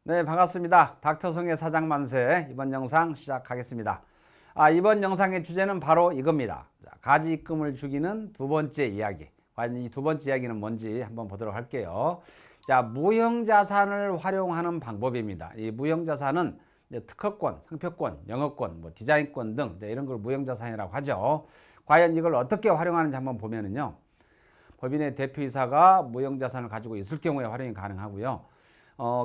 네, 반갑습니다. 닥터성의 사장만세 이번 영상 시작하겠습니다. 이번 영상의 주제는 바로 이겁니다. 가지 입금을 죽이는 두 번째 이야기. 과연 이 두 번째 이야기는 뭔지 한번 보도록 할게요. 자, 무형자산을 활용하는 방법입니다. 이 무형자산은 특허권, 상표권, 영업권, 디자인권 등 이런 걸 무형자산이라고 하죠. 과연 이걸 어떻게 활용하는지 한번 보면은요. 법인의 대표이사가 무형자산을 가지고 있을 경우에 활용이 가능하고요.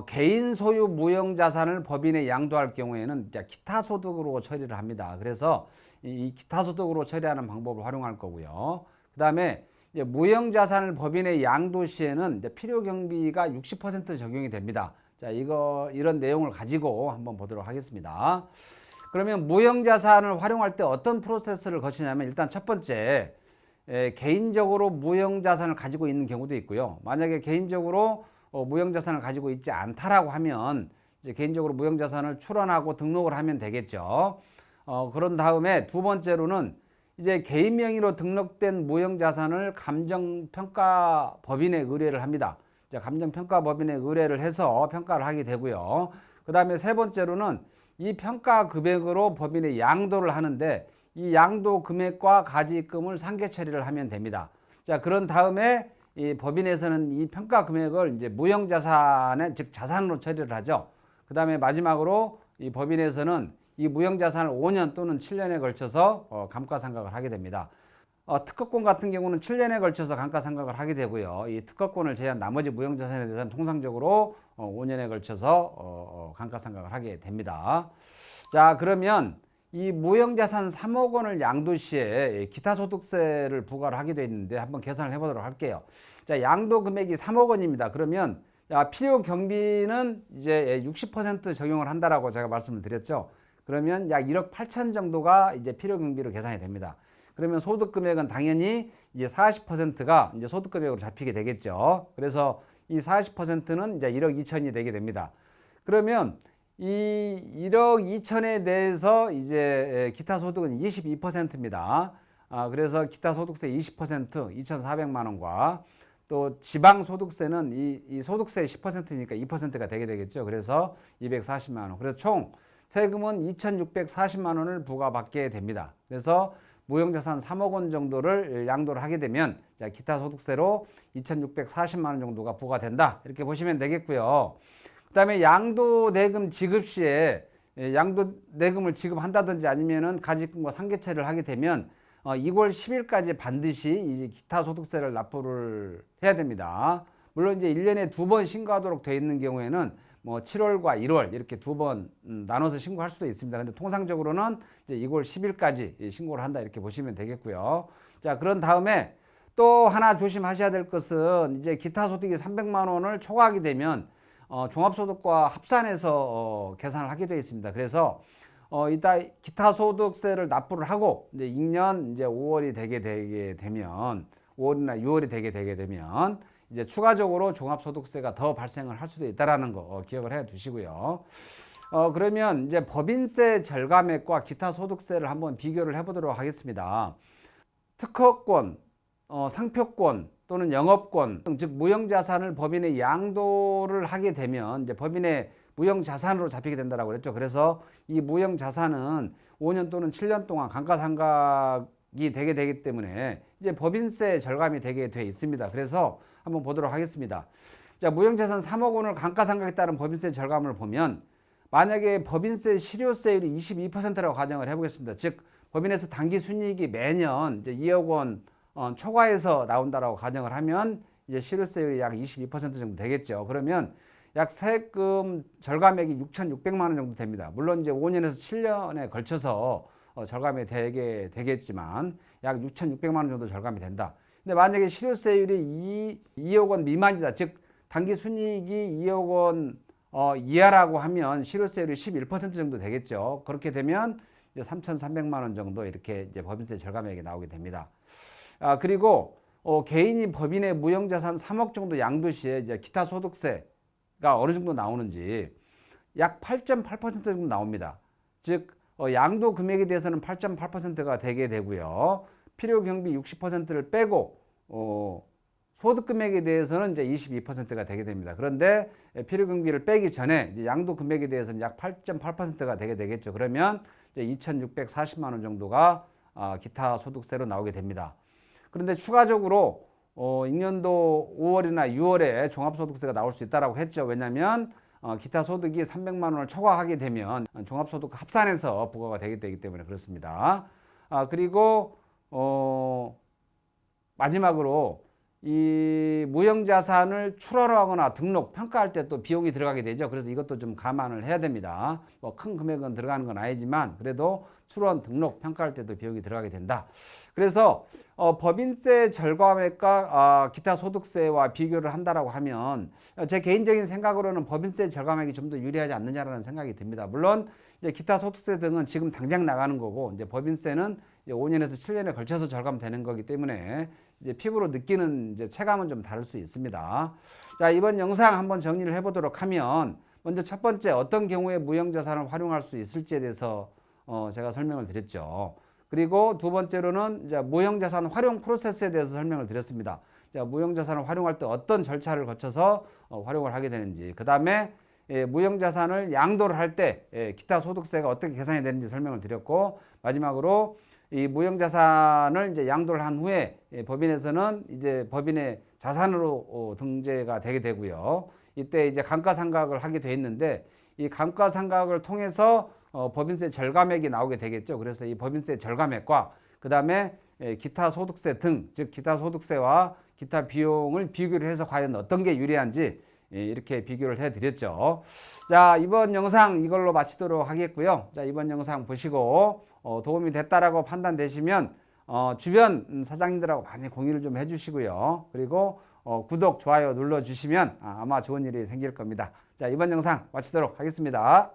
개인 소유 무형자산을 법인에 양도할 경우에는 기타 소득으로 처리를 합니다. 그래서 이 기타 소득으로 처리하는 방법을 활용할 거고요. 그 다음에 무형자산을 법인에 양도 시에는 필요 경비가 60% 적용이 됩니다. 자, 이런 내용을 가지고 한번 보도록 하겠습니다. 그러면 무형자산을 활용할 때 어떤 프로세스를 거치냐면 일단 첫 번째, 개인적으로 무형자산을 가지고 있는 경우도 있고요. 만약에 개인적으로 무형자산을 가지고 있지 않다라고 하면 이제 개인적으로 무형자산을 출원하고 등록을 하면 되겠죠. 그런 다음에 두 번째로는 이제 개인 명의로 등록된 무형자산을 감정평가법인에 의뢰를 합니다. 이제 감정평가법인에 의뢰를 해서 평가를 하게 되고요. 그 다음에 세 번째로는 이 평가 금액으로 법인에 양도를 하는데 이 양도 금액과 가지입금을 상계 처리를 하면 됩니다. 자, 그런 다음에 이 법인에서는 이 평가 금액을 이제 무형자산에 즉 자산으로 처리를 하죠. 그 다음에 마지막으로 이 법인에서는 이 무형자산을 5년 또는 7년에 걸쳐서 감가상각을 하게 됩니다. 특허권 같은 경우는 7년에 걸쳐서 감가상각을 하게 되고요. 이 특허권을 제외한 나머지 무형자산에 대해서는 통상적으로 5년에 걸쳐서 감가상각을 하게 됩니다. 자, 그러면 이 무형자산 3억 원을 양도 시에 기타 소득세를 부과를 하게 되어 있는데 한번 계산을 해보도록 할게요. 자, 양도 금액이 3억 원입니다. 그러면 필요 경비는 이제 60% 적용을 한다라고 제가 말씀을 드렸죠. 그러면 약 1억 8천 정도가 이제 필요 경비로 계산이 됩니다. 그러면 소득 금액은 당연히 이제 40%가 이제 소득 금액으로 잡히게 되겠죠. 그래서 이 40%는 이제 1억 2천이 되게 됩니다. 그러면 이 1억 2천에 대해서 이제 기타 소득은 22%입니다. 그래서 기타 소득세 20% 2,400만 원과 또 지방 소득세는 이 소득세 10%니까 2%가 되게 되겠죠. 그래서 240만 원. 그래서 총 세금은 2,640만 원을 부과받게 됩니다. 그래서 무형자산 3억 원 정도를 양도를 하게 되면 기타 소득세로 2,640만 원 정도가 부과된다. 이렇게 보시면 되겠고요. 그 다음에 양도대금 지급 시에 양도대금을 지급한다든지 아니면은 가지입금과 상계처리를 하게 되면 2월 10일까지 반드시 이제 기타 소득세를 납부를 해야 됩니다. 물론 이제 1년에 2번 신고하도록 되어 있는 경우에는 7월과 1월 이렇게 2번 나눠서 신고할 수도 있습니다. 근데 통상적으로는 이제 2월 10일까지 신고를 한다 이렇게 보시면 되겠고요. 자, 그런 다음에 또 하나 조심하셔야 될 것은 이제 기타 소득이 300만 원을 초과하게 되면 종합소득과 합산해서 계산을 하게 되어 있습니다. 그래서 이따 기타 소득세를 납부를 하고 이제 2년 이제 5월이 되게 되면 5월이나 6월이 되게 되면 이제 추가적으로 종합소득세가 더 발생을 할 수도 있다라는 거 기억을 해 두시고요. 그러면 이제 법인세 절감액과 기타 소득세를 한번 비교를 해보도록 하겠습니다. 특허권, 상표권 또는 영업권, 즉 무형자산을 법인에 양도를 하게 되면 이제 법인의 무형자산으로 잡히게 된다고 그랬죠. 그래서 이 무형자산은 5년 또는 7년 동안 감가상각이 되게 되기 때문에 이제 법인세 절감이 되게 돼 있습니다. 그래서 한번 보도록 하겠습니다. 자, 무형자산 3억 원을 감가상각에 따른 법인세 절감을 보면 만약에 법인세 실효세율이 22%라고 가정을 해보겠습니다. 즉 법인에서 당기순이익이 매년 이제 2억 원 초과해서 나온다라고 가정을 하면 이제 실효세율이 약 22% 정도 되겠죠. 그러면 약 세금 절감액이 6,600만 원 정도 됩니다. 물론 이제 5년에서 7년에 걸쳐서 절감이 되게 되겠지만 약 6,600만 원 정도 절감이 된다. 근데 만약에 실효세율이 2억 원 미만이다. 즉 당기순이익이 2억 원 이하라고 하면 실효세율이 11% 정도 되겠죠. 그렇게 되면 이제 3,300만 원 정도 이렇게 이제 법인세 절감액이 나오게 됩니다. 그리고 개인이 법인의 무형자산 3억 정도 양도 시에 이제 기타 소득세가 어느 정도 나오는지 약 8.8% 정도 나옵니다. 즉 양도 금액에 대해서는 8.8%가 되게 되고요. 필요 경비 60%를 빼고 소득 금액에 대해서는 이제 22%가 되게 됩니다. 그런데 필요금기를 빼기 전에 이제 양도 금액에 대해서는 약 8.8%가 되게 되겠죠. 그러면 이제 2,640만 원 정도가 기타 소득세로 나오게 됩니다. 그런데 추가적으로 임년도 5월이나 6월에 종합소득세가 나올 수 있다고 했죠. 왜냐하면 기타 소득이 300만 원을 초과하게 되면 종합소득 합산해서 부과가 되기 때문에 그렇습니다. 그리고 마지막으로 이 무형자산을 출원하거나 등록, 평가할 때 또 비용이 들어가게 되죠. 그래서 이것도 좀 감안을 해야 됩니다. 뭐 큰 금액은 들어가는 건 아니지만 그래도 출원, 등록, 평가할 때도 비용이 들어가게 된다. 그래서 법인세 절감액과 기타 소득세와 비교를 한다라고 하면 제 개인적인 생각으로는 법인세 절감액이 좀 더 유리하지 않느냐라는 생각이 듭니다. 물론 이제 기타 소득세 등은 지금 당장 나가는 거고 이제 법인세는 이제 5년에서 7년에 걸쳐서 절감되는 거기 때문에 이제 피부로 느끼는 이제 체감은 좀 다를 수 있습니다. 자, 이번 영상 한번 정리를 해보도록 하면 먼저 첫 번째 어떤 경우에 무형자산을 활용할 수 있을지에 대해서 제가 설명을 드렸죠. 그리고 두 번째로는 이제 무형자산 활용 프로세스에 대해서 설명을 드렸습니다. 자, 무형자산을 활용할 때 어떤 절차를 거쳐서 활용을 하게 되는지, 그 다음에 무형자산을 양도를 할 때 기타 소득세가 어떻게 계산이 되는지 설명을 드렸고, 마지막으로 이 무형자산을 이제 양도를 한 후에 법인에서는 이제 법인의 자산으로 등재가 되게 되고요. 이때 이제 감가상각을 하게 돼 있는데 이 감가상각을 통해서 법인세 절감액이 나오게 되겠죠. 그래서 이 법인세 절감액과 그 다음에 기타 소득세 등, 즉 기타 소득세와 기타 비용을 비교를 해서 과연 어떤 게 유리한지 이렇게 비교를 해드렸죠. 자, 이번 영상 이걸로 마치도록 하겠고요. 자, 이번 영상 보시고 도움이 됐다라고 판단되시면 주변 사장님들하고 많이 공유를 좀 해주시고요. 그리고 구독, 좋아요 눌러주시면 아마 좋은 일이 생길 겁니다. 자, 이번 영상 마치도록 하겠습니다.